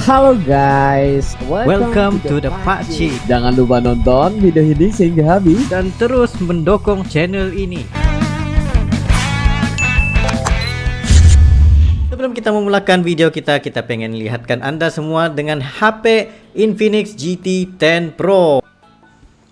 Halo guys, Welcome to the Pakcik. Jangan lupa nonton video ini sehingga habis Dan terus mendukung channel ini. Sebelum kita memulakan video kita pengen lihatkan Anda semua dengan HP Infinix GT 10 Pro.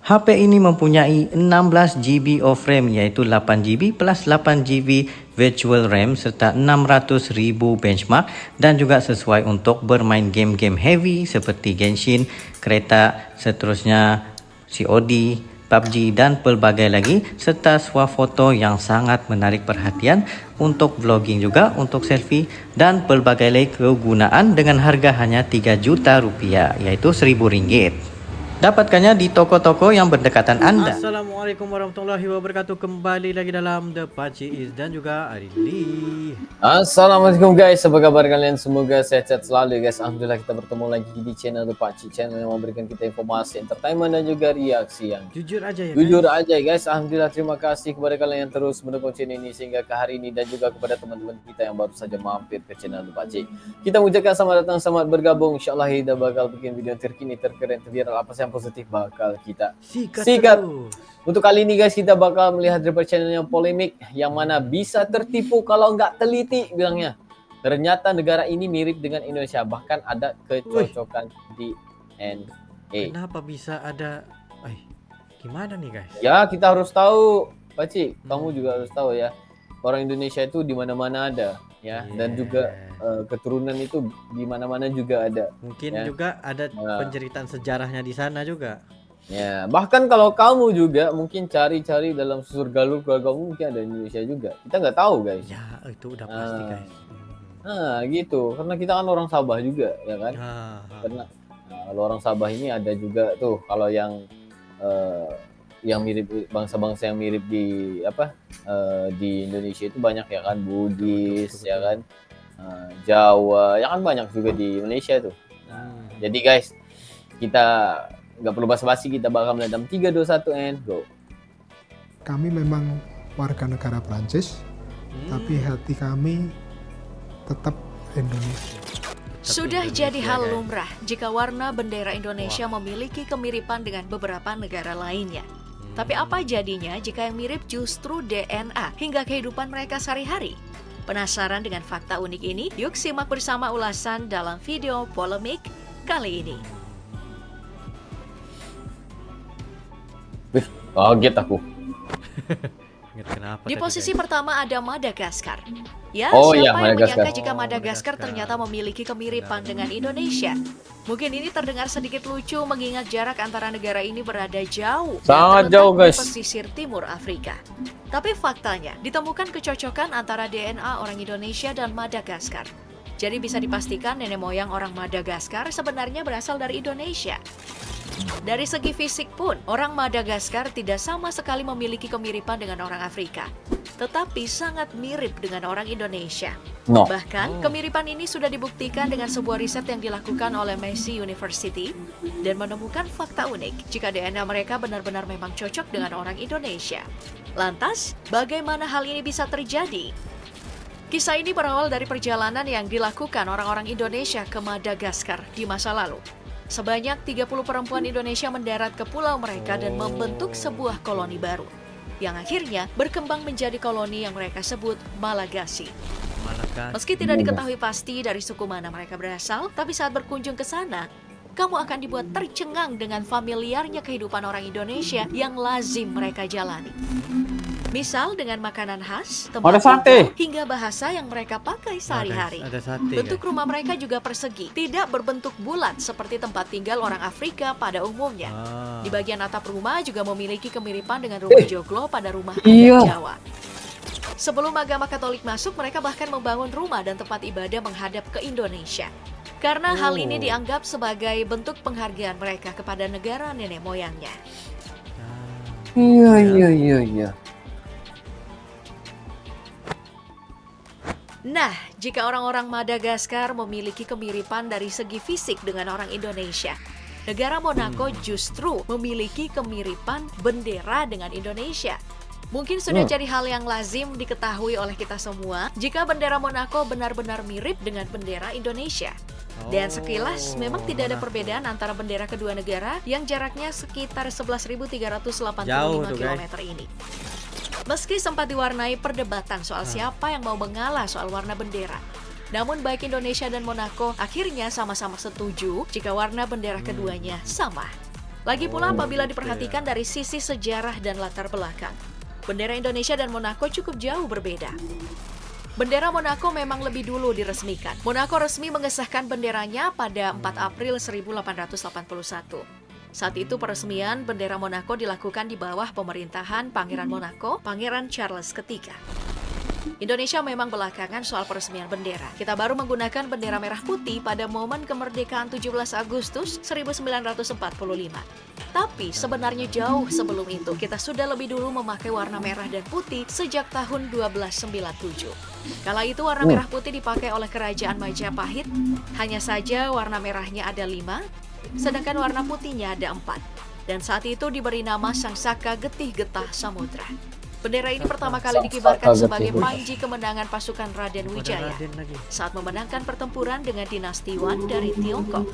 HP ini mempunyai 16GB of RAM, yaitu 8GB plus 8GB virtual RAM serta 600.000 benchmark, dan juga sesuai untuk bermain game-game heavy seperti Genshin, Kereta, seterusnya COD, PUBG dan pelbagai lagi, serta swafoto yang sangat menarik perhatian untuk vlogging juga, untuk selfie dan pelbagai lagi kegunaan dengan harga hanya 3 juta rupiah, yaitu RM1.000. Dapatkannya di toko-toko yang berdekatan Anda. Assalamualaikum warahmatullahi wabarakatuh. Kembali lagi dalam The Pakcik Is dan juga Adili. Assalamualaikum guys, apa kabar kalian? Semoga sehat-sehat selalu guys. Alhamdulillah kita bertemu lagi di channel The Pakcik, channel yang memberikan kita informasi, entertainment dan juga reaksi yang Jujur aja ya jujur guys. aja guys. Alhamdulillah, terima kasih kepada kalian yang terus mendukung channel ini sehingga ke hari ini, dan juga kepada teman-teman kita yang baru saja mampir ke channel The Pakcik. Kita mengucapkan selamat datang, selamat bergabung. Insyaallah kita bakal bikin video terkini, terkeren, terviral, apa sih yang positif bakal kita sikat. Untuk kali ini guys, kita bakal melihat daripada channel yang polemik, yang mana bisa tertipu kalau nggak teliti bilangnya. Ternyata negara ini mirip dengan Indonesia, bahkan ada kecocokan DNA. Kenapa bisa ada? Gimana nih guys? Ya, kita harus tahu, Pakcik. Kamu juga harus tahu ya. Orang Indonesia itu di mana-mana ada, ya. Dan juga keturunan itu di mana-mana juga ada. Mungkin ya. juga ada penceritaan sejarahnya di sana juga. Ya, bahkan kalau kamu juga mungkin cari-cari dalam surga kamu mungkin ada di Indonesia juga. Kita nggak tahu, guys. Ya, itu udah pasti guys. Nah, gitu. Karena kita kan orang Sabah juga, ya kan? Karena kalau orang Sabah ini ada juga tuh, kalau yang mirip bangsa-bangsa yang mirip di di Indonesia itu banyak ya kan, Bugis, ya kan, Jawa, ya kan banyak juga di Malaysia tuh. Nah, jadi guys, kita nggak perlu basa-basi, kita bakal melihat dalam 3, 2, 1 and go. Kami memang warga negara Prancis, tapi hati kami tetap Indonesia. Sudah jadi hal lumrah jika warna bendera Indonesia memiliki kemiripan dengan beberapa negara lainnya. Tapi apa jadinya jika yang mirip justru DNA hingga kehidupan mereka sehari-hari? Penasaran dengan fakta unik ini? Yuk simak bersama ulasan dalam video polemik kali ini. Kaget aku. Di posisi pertama ada Madagaskar. Ya, Oh, siapa iya, yang Madagaskar. menyangka jika Madagaskar ternyata memiliki kemiripan dengan Indonesia? Mungkin ini terdengar sedikit lucu mengingat jarak antara negara ini berada jauh. dan Sangat terletak jauh, guys. Di pesisir timur Afrika. Tapi faktanya, ditemukan kecocokan antara DNA orang Indonesia dan Madagaskar. Jadi bisa dipastikan nenek moyang orang Madagaskar sebenarnya berasal dari Indonesia. Dari segi fisik pun, orang Madagaskar tidak sama sekali memiliki kemiripan dengan orang Afrika, tetapi sangat mirip dengan orang Indonesia. No. Bahkan, kemiripan ini sudah dibuktikan dengan sebuah riset yang dilakukan oleh Massey University dan menemukan fakta unik jika DNA mereka benar-benar memang cocok dengan orang Indonesia. Lantas, bagaimana hal ini bisa terjadi? Kisah ini berawal dari perjalanan yang dilakukan orang-orang Indonesia ke Madagaskar di masa lalu. Sebanyak 30 perempuan Indonesia mendarat ke pulau mereka dan membentuk sebuah koloni baru, yang akhirnya berkembang menjadi koloni yang mereka sebut Malagasy. Meski tidak diketahui pasti dari suku mana mereka berasal, tapi saat berkunjung ke sana, kamu akan dibuat tercengang dengan familiarnya kehidupan orang Indonesia yang lazim mereka jalani. Misal dengan makanan khas, tempat tinggal, hingga bahasa yang mereka pakai sehari-hari. Ada sate. Bentuk rumah mereka juga persegi, tidak berbentuk bulat seperti tempat tinggal orang Afrika pada umumnya. Di bagian atap rumah juga memiliki kemiripan dengan rumah joglo pada rumah adat Jawa. Sebelum agama Katolik masuk, mereka bahkan membangun rumah dan tempat ibadah menghadap ke Indonesia. Karena hal ini dianggap sebagai bentuk penghargaan mereka kepada negara nenek moyangnya. Iya. Nah, jika orang-orang Madagaskar memiliki kemiripan dari segi fisik dengan orang Indonesia, negara Monaco justru memiliki kemiripan bendera dengan Indonesia. Mungkin sudah jadi hal yang lazim diketahui oleh kita semua jika bendera Monaco benar-benar mirip dengan bendera Indonesia. Dan sekilas memang tidak ada perbedaan antara bendera kedua negara yang jaraknya sekitar 11.385 Jauh tuh, km ini. Meski sempat diwarnai perdebatan soal siapa yang mau mengalah soal warna bendera, namun baik Indonesia dan Monaco akhirnya sama-sama setuju jika warna bendera keduanya sama. Lagi pula apabila diperhatikan dari sisi sejarah dan latar belakang, bendera Indonesia dan Monaco cukup jauh berbeda. Bendera Monaco memang lebih dulu diresmikan. Monaco resmi mengesahkan benderanya pada 4 April 1881. Saat itu peresmian bendera Monaco dilakukan di bawah pemerintahan Pangeran Monaco, Pangeran Charles III. Indonesia memang belakangan soal peresmian bendera. Kita baru menggunakan bendera merah putih pada momen kemerdekaan 17 Agustus 1945. Tapi sebenarnya jauh sebelum itu, kita sudah lebih dulu memakai warna merah dan putih sejak tahun 1297. Kala itu warna merah putih dipakai oleh Kerajaan Majapahit, hanya saja warna merahnya ada 5, sedangkan warna putihnya ada 4. Dan saat itu diberi nama Sang Saka Getih Getah Samudra. Bendera ini pertama kali dikibarkan sebagai panji kemenangan pasukan Raden Wijaya saat memenangkan pertempuran dengan dinasti Wan dari Tiongkok.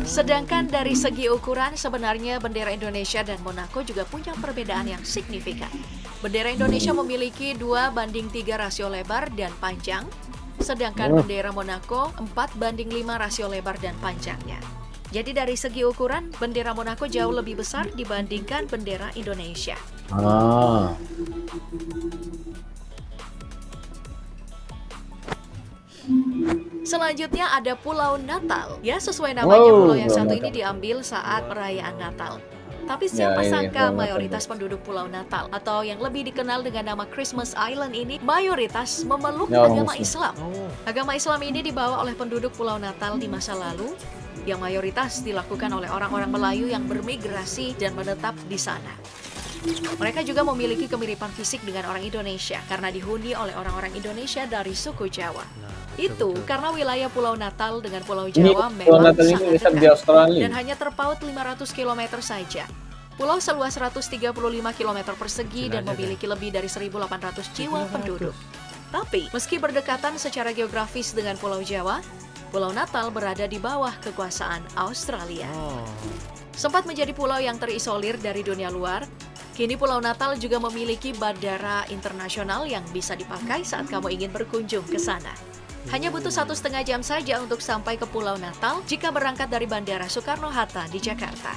Sedangkan dari segi ukuran, sebenarnya bendera Indonesia dan Monaco juga punya perbedaan yang signifikan. Bendera Indonesia memiliki 2:3 rasio lebar dan panjang, sedangkan bendera Monaco 4:5 rasio lebar dan panjangnya. Jadi dari segi ukuran, bendera Monaco jauh lebih besar dibandingkan bendera Indonesia. Selanjutnya ada Pulau Natal. Ya, sesuai namanya, pulau yang satu ini diambil saat perayaan Natal. Tapi siapa sangka mayoritas penduduk Pulau Natal atau yang lebih dikenal dengan nama Christmas Island ini mayoritas memeluk agama Islam. Agama Islam ini dibawa oleh penduduk Pulau Natal di masa lalu yang mayoritas dilakukan oleh orang-orang Melayu yang bermigrasi dan menetap di sana. Mereka juga memiliki kemiripan fisik dengan orang Indonesia karena dihuni oleh orang-orang Indonesia dari suku Jawa. Itu karena wilayah Pulau Natal dengan Pulau Jawa memang sangat dekat dan hanya terpaut 500 km saja. Pulau seluas 135 km persegi dan memiliki lebih dari 1.800 jiwa penduduk. Tapi meski berdekatan secara geografis dengan Pulau Jawa, Pulau Natal berada di bawah kekuasaan Australia. Sempat menjadi pulau yang terisolir dari dunia luar, kini Pulau Natal juga memiliki bandara internasional yang bisa dipakai saat kamu ingin berkunjung ke sana. Hanya butuh 1,5 jam saja untuk sampai ke Pulau Natal jika berangkat dari Bandara Soekarno-Hatta di Jakarta.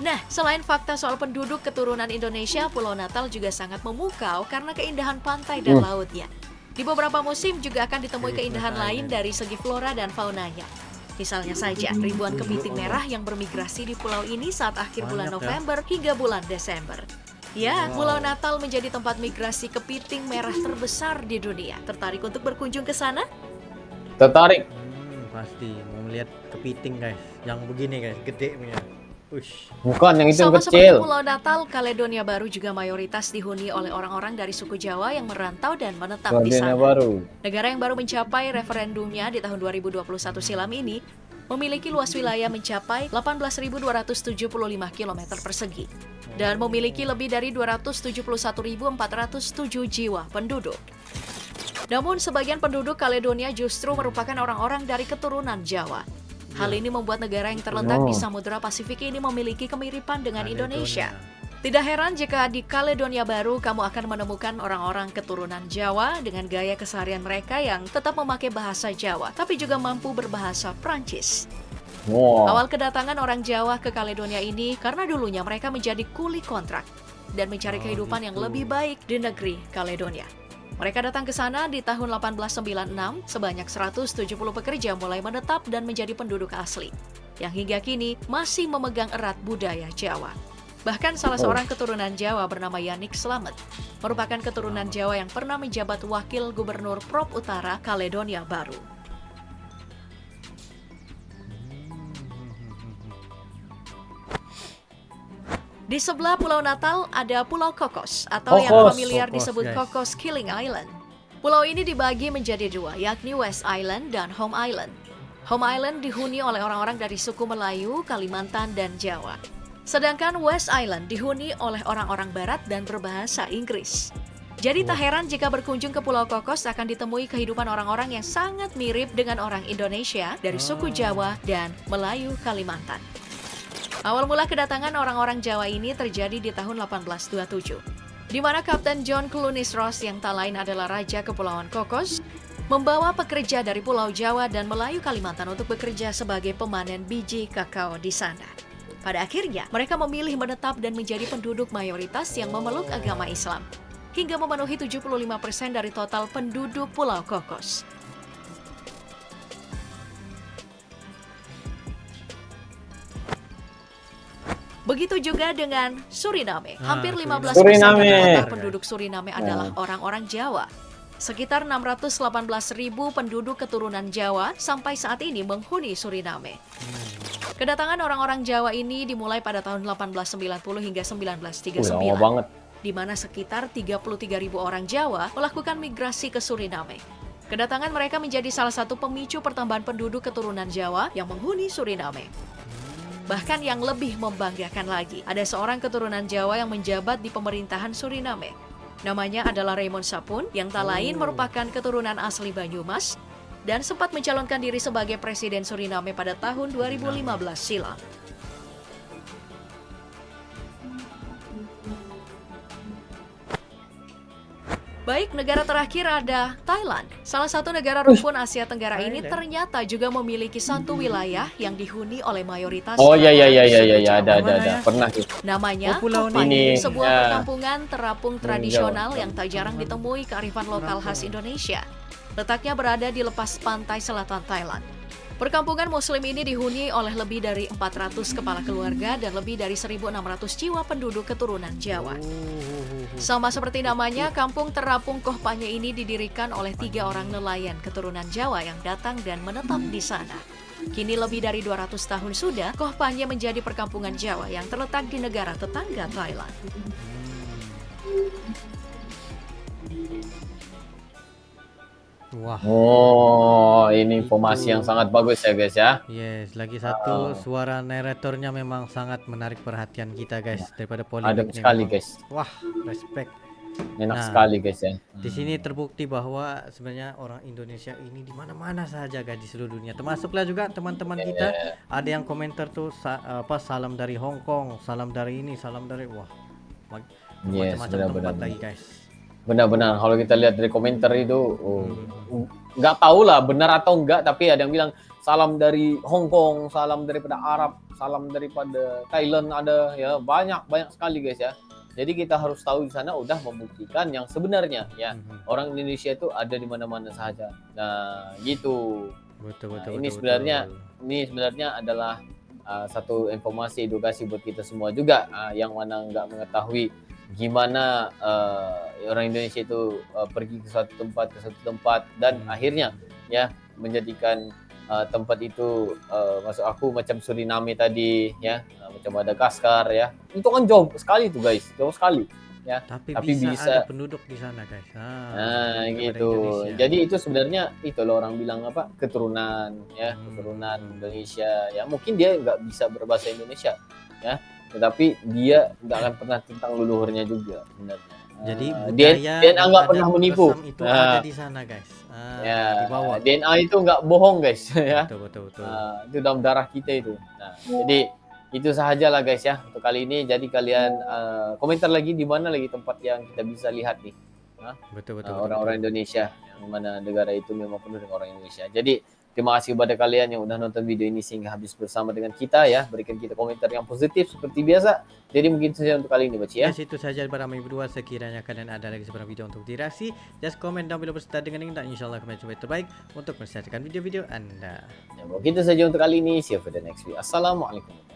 Nah, selain fakta soal penduduk keturunan Indonesia, Pulau Natal juga sangat memukau karena keindahan pantai dan lautnya. Di beberapa musim juga akan ditemui keindahan lain dari segi flora dan faunanya. Misalnya saja, ribuan kepiting merah yang bermigrasi di pulau ini saat akhir bulan November hingga bulan Desember. Ya, Pulau Natal menjadi tempat migrasi kepiting merah terbesar di dunia. Tertarik untuk berkunjung ke sana? Tertarik. Pasti mau melihat kepiting guys, yang begini guys, gede punya. Bukan yang itu yang Sama kecil. seperti Pulau Natal, Kaledonia Baru juga mayoritas dihuni oleh orang-orang dari suku Jawa yang merantau dan menetap di sana. Negara yang baru mencapai referendumnya di tahun 2021 silam ini memiliki luas wilayah mencapai 18.275 km persegi dan memiliki lebih dari 271.407 jiwa penduduk. Namun sebagian penduduk Kaledonia justru merupakan orang-orang dari keturunan Jawa. Hal ini membuat negara yang terletak di Samudra Pasifik ini memiliki kemiripan dengan Indonesia. Tidak heran jika di Kaledonia Baru kamu akan menemukan orang-orang keturunan Jawa dengan gaya keseharian mereka yang tetap memakai bahasa Jawa, tapi juga mampu berbahasa Prancis. Awal kedatangan orang Jawa ke Kaledonia ini karena dulunya mereka menjadi kuli kontrak dan mencari kehidupan yang lebih baik di negeri Kaledonia. Mereka datang ke sana di tahun 1896, sebanyak 170 pekerja mulai menetap dan menjadi penduduk asli, yang hingga kini masih memegang erat budaya Jawa. Bahkan salah seorang keturunan Jawa bernama Yanik Slamet, merupakan keturunan Jawa yang pernah menjabat wakil gubernur Prop Utara Kaledonia Baru. Di sebelah Pulau Natal ada Pulau Cocos atau yang familiar disebut Cocos Killing Island. Pulau ini dibagi menjadi dua, yakni West Island dan Home Island. Home Island dihuni oleh orang-orang dari suku Melayu, Kalimantan, dan Jawa. Sedangkan West Island dihuni oleh orang-orang Barat dan berbahasa Inggris. Jadi tak heran jika berkunjung ke Pulau Kokos akan ditemui kehidupan orang-orang yang sangat mirip dengan orang Indonesia dari suku Jawa dan Melayu Kalimantan. Awal mula kedatangan orang-orang Jawa ini terjadi di tahun 1827, di mana Kapten John Clunies Ross yang tak lain adalah Raja Kepulauan Kokos, membawa pekerja dari Pulau Jawa dan Melayu Kalimantan untuk bekerja sebagai pemanen biji kakao di sana. Pada akhirnya, mereka memilih menetap dan menjadi penduduk mayoritas yang memeluk agama Islam, hingga memenuhi 75% dari total penduduk Pulau Kokos. Begitu juga dengan Suriname. Hampir 15% Suriname. dari total penduduk Suriname adalah orang-orang Jawa. Sekitar 618.000 penduduk keturunan Jawa sampai saat ini menghuni Suriname. Kedatangan orang-orang Jawa ini dimulai pada tahun 1890 hingga 1939. Lama banget. Di mana sekitar 33.000 orang Jawa melakukan migrasi ke Suriname. Kedatangan mereka menjadi salah satu pemicu pertambahan penduduk keturunan Jawa yang menghuni Suriname. Bahkan yang lebih membanggakan lagi, ada seorang keturunan Jawa yang menjabat di pemerintahan Suriname. Namanya adalah Raymond Sapun, yang tak lain merupakan keturunan asli Banyumas dan sempat mencalonkan diri sebagai Presiden Suriname pada tahun 2015 silam. Baik, negara terakhir ada Thailand. Salah satu negara rukun Asia Tenggara ini ternyata juga memiliki satu wilayah yang dihuni oleh mayoritas Oh iya orang-orang suku Jawa. ada pernah tuh. Namanya Pulau Koh Phangan, ini. sebuah Ya. perkampungan terapung tradisional yang tak jarang ditemui kearifan lokal khas Indonesia. Letaknya berada di lepas pantai selatan Thailand. Perkampungan Muslim ini dihuni oleh lebih dari 400 kepala keluarga dan lebih dari 1.600 jiwa penduduk keturunan Jawa. Sama seperti namanya, kampung terapung Koh Phangan ini didirikan oleh 3 orang nelayan keturunan Jawa yang datang dan menetap di sana. Kini lebih dari 200 tahun sudah, Koh Phangan menjadi perkampungan Jawa yang terletak di negara tetangga Thailand. Wah. Oh, ini informasi yang sangat bagus ya guys ya. Yes, lagi satu suara naratornya memang sangat menarik perhatian kita guys daripada polemik Adem nih sekali memang. guys. Wah, respect. Enak Nah. sekali guys ya. Di sini terbukti bahwa sebenarnya orang Indonesia ini di mana-mana saja guys di seluruh dunia. Termasuklah juga teman-teman kita ada yang komentar tuh salam dari Hong Kong, salam dari ini, salam dari Yes, macam-macam tempat benar-benar. lagi guys. Benar-benar kalau kita lihat dari komentar itu nggak tahu lah benar atau enggak, tapi ada yang bilang salam dari Hong Kong, salam daripada Arab, salam daripada Thailand, ada ya, banyak sekali guys ya. Jadi kita harus tahu di sana udah membuktikan yang sebenarnya ya, orang Indonesia itu ada di mana-mana saja. Nah, gitu. Betul. Ini sebenarnya adalah satu informasi edukasi buat kita semua juga, yang mana nggak mengetahui gimana orang Indonesia itu pergi ke suatu tempat dan akhirnya ya menjadikan tempat itu masuk aku macam Suriname tadi ya, macam Madagaskar ya, itu kan jauh sekali tuh guys, jauh sekali ya, Tapi bisa bisa ada penduduk di sana guys. nah daripada gitu. Indonesia. Jadi itu sebenarnya itu loh orang bilang apa, keturunan ya, keturunan Indonesia ya, mungkin dia nggak bisa berbahasa Indonesia ya, tetapi dia nggak akan pernah tentang leluhurnya juga sebenarnya. Jadi dia budaya nggak dan pernah adat menipu. resam itu Nah, ada di sana guys. ya, Dibawa. DNA itu nggak bohong guys ya. Betul. Itu dalam darah kita itu. Nah, jadi itu sahajalah guys ya untuk kali ini. Jadi kalian komentar lagi di mana lagi tempat yang kita bisa lihat nih. Betul. Orang-orang Indonesia yang mana negara itu memang penuh dengan orang Indonesia. Jadi terima kasih kepada kalian yang udah nonton video ini sehingga habis bersama dengan kita ya. Berikan kita komentar yang positif seperti biasa. Jadi mungkin saja untuk kali ini Baci ya. Yes, itu saja daripada kami berdua. Sekiranya kalian ada lagi sebarang video untuk direaksi, just komen down below berserta dengan link dan insyaallah kami coba yang terbaik untuk menselesaikan video-video Anda. Ya, begitu saja untuk kali ini. See you for the next video. Assalamualaikum.